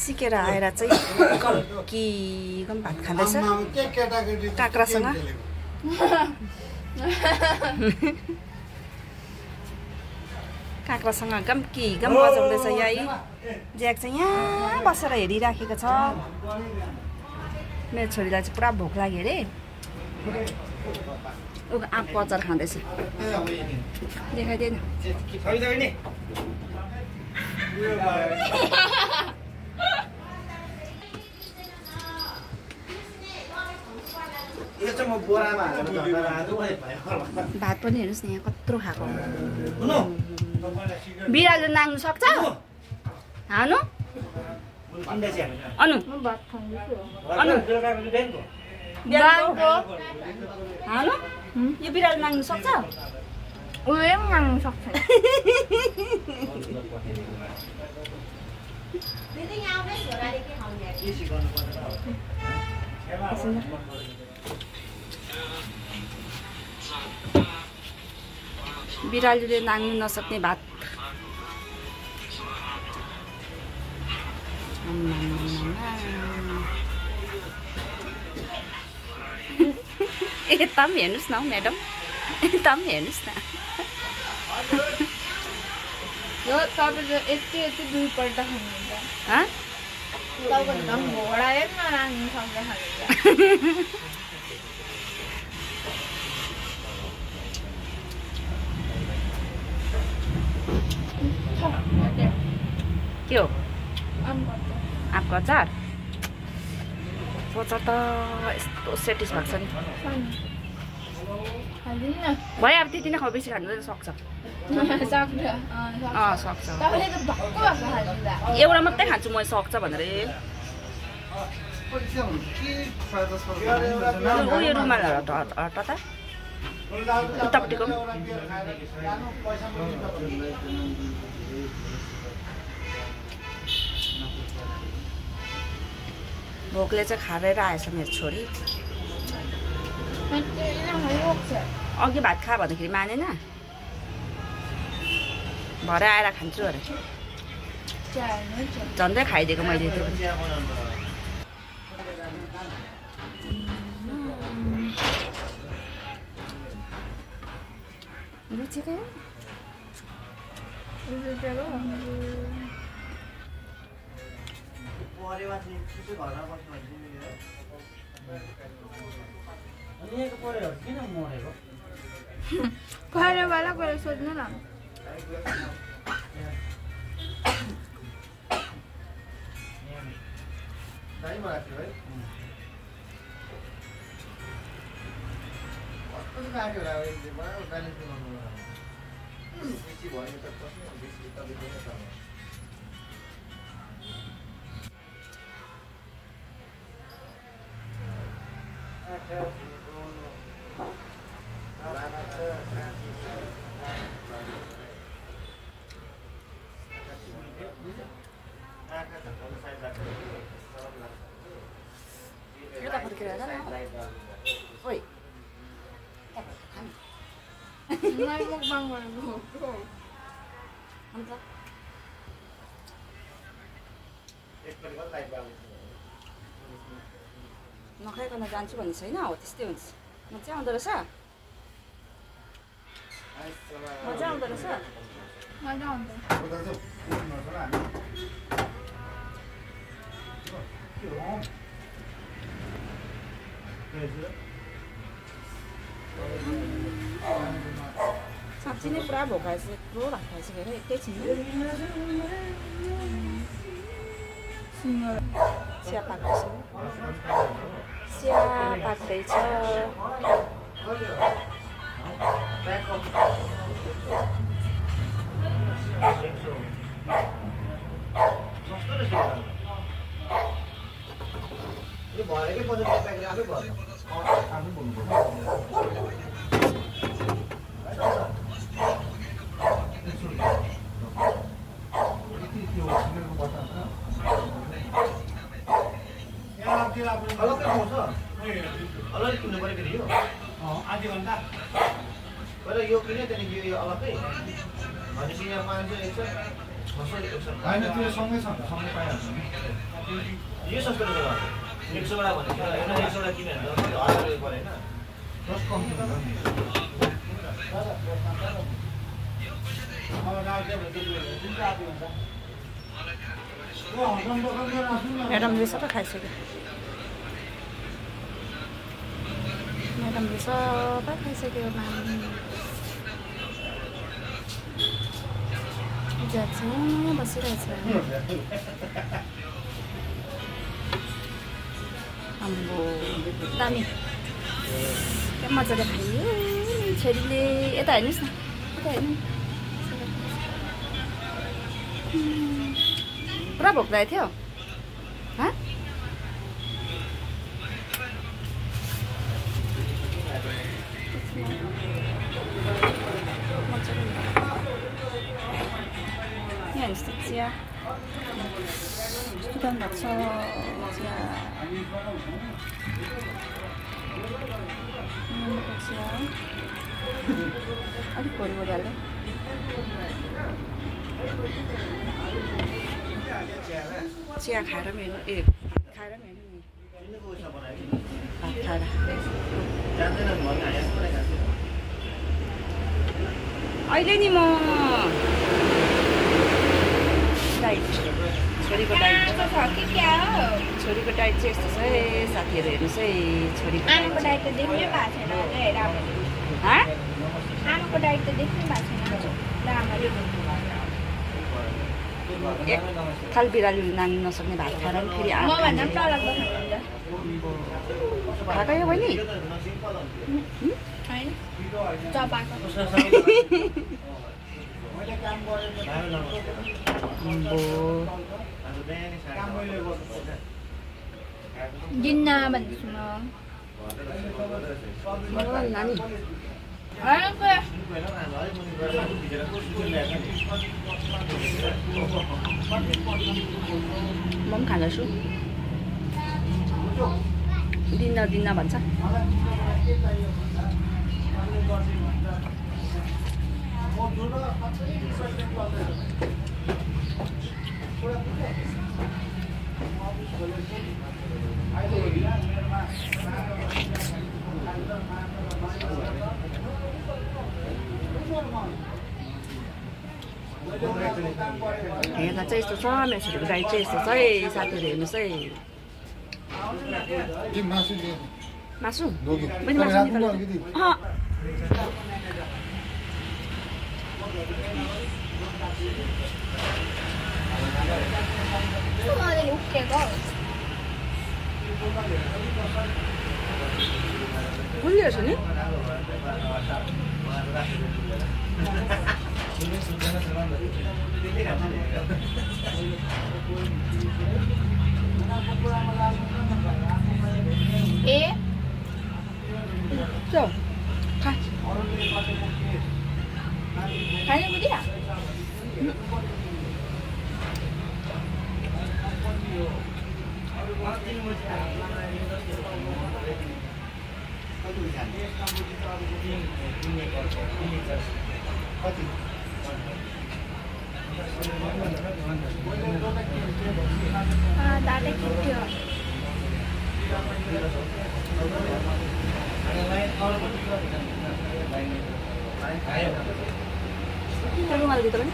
सिकेर आएर चाहिँ गम भात खाँदैछ काँक्रासँग। काँक्रासँग गम बजाउँदैछ यही। ज्याक चाहिँ यहाँ बसेर हेरिराखेको छ। मेरो छोरीलाई चाहिँ पुरा भोक लाग्यो अरे, ऊ आँपको अचार खाँदैछ। देखाइदिएन। भात पनि हेर्नुहोस् न यहाँ कत्रो खाएको। बिरालो नाग्नु सक्छ? हानु अनु हानु यो बिरालो नाग्नु सक्छ? उसले पनि नाग्नु सक्छ। बिरालोले नाग्नु नसक्ने भात। यता पनि हेर्नुहोस् न म्याडम, यता पनि हेर्नुहोस् न। यो तपाईँले यति दुईपल्ट खानुहुन्छ। तपाईँले झन् घोडाले पनि नराख्नु सक्छ खानुहुन्छ। के हो? आँपको अचार सोच त यस्तो सेटिस्फाक्सन छ नि। भयो अब त्यति नै खाऊ, बेसी खानु सक्छ। सक्छ। एउटा मात्रै खान्छु म, सक्छ भनेर। यो रुमाल हट त उतापट्टिको। भोकले चाहिँ खाएर आएछ मेरो छोरी। अघि भात खा भन्दाखेरि मानेन, भरे आएर खान्छु अरे। झन्डै खाइदिएको मैले त्यो। रुचेको घरवाला गएर सोध्नु न। नखाइकन जान्छु भन्ने छैन, हो त्यस्तै हुन्छ। मजा आउँदो रहेछ, मजा आउँदो रहेछ। मजा आउँछ। साँच्ची नै पुरा भोक खाइसक्यो, भात खाइसकेर एकैछिन चिया पाक्दैछ। चिया पाक्दैछ। अलग किन्नु पर्यो फेरि यो आधी घन्टा पहिला यो किन्यो त्यहाँदेखि यो अलग्गै भनेपछि यहाँ 500 100 होइन त्यो सँगै पाइहाल्छ नि यो सस्तो रहेछ 100 वटा भनेको हैन 100 वटा किन्यो भने त 1000 रुपैयाँ परेन दस कम्ती हुन्छ नि म्याडमले सबै खाइसक्यो म्याडमले सबै खाइसक्यो ज्याक्सन बसिरहेछ आम्बो दामी क्या मजाले खायो छोरीले यता हेर्नुहोस् न यता हेर्नु पुरा भोक लागेको थियो यहाँ हेर्नुहोस् त चिया कस्तो दाम भएको छ चिया चिया अलिक भोलि हाल्दै चिया खाएर पनि हेर्नु खाएर पनि हेर्नु नि भात खाएर अहिले नि म डाइट छोरीको डाइट छोरीको डाइट चाहिँ यस्तो छ है साथीहरू हेर्नुहोस् है छोरीको डाइट त देख्नै भएको छैन आमाको डाइट त देख्नै भएको छैन एक थाल बिरालो नाग्नु नसक्ने भात खाएर पनि फेरि खाएको यो बहिनी दिन्न भन्दैछु म नानी म पनि खाँदैछु दिन्न भन्छ हेर्दा चाहिँ यस्तो छ मेसहरूको डाइट चाहिँ यस्तो छ है साथीहरू हेर्नुहोस् है मासु मैले मासु भुलिरहेछ नि खाने बुझिया दादा किट्यो रुमालभित्र पनि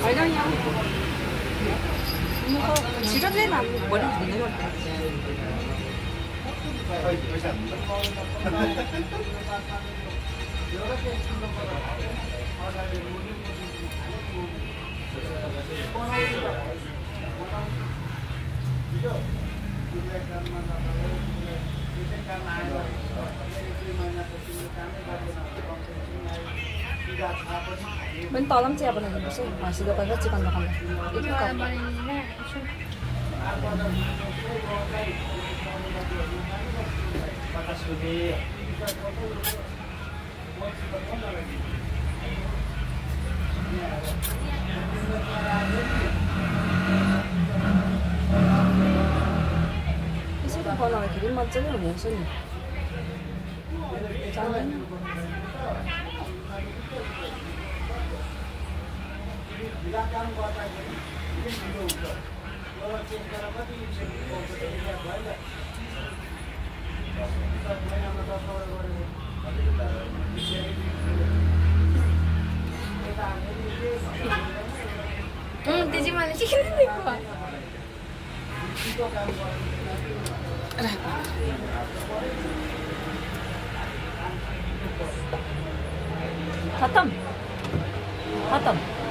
होइन यहाँ छिटो चाहिँ भोलि धुँदै गर्छ पनि तल पनि चिया बनाइदिनुपर्छ हाँसी दोकान र चिकन दोकानमा यसरी बनाउँदाखेरि मजाले हुनुहुन्छ नि त्यो चाहिँ मैले सिक्नै दिएको खत्तम खत्तम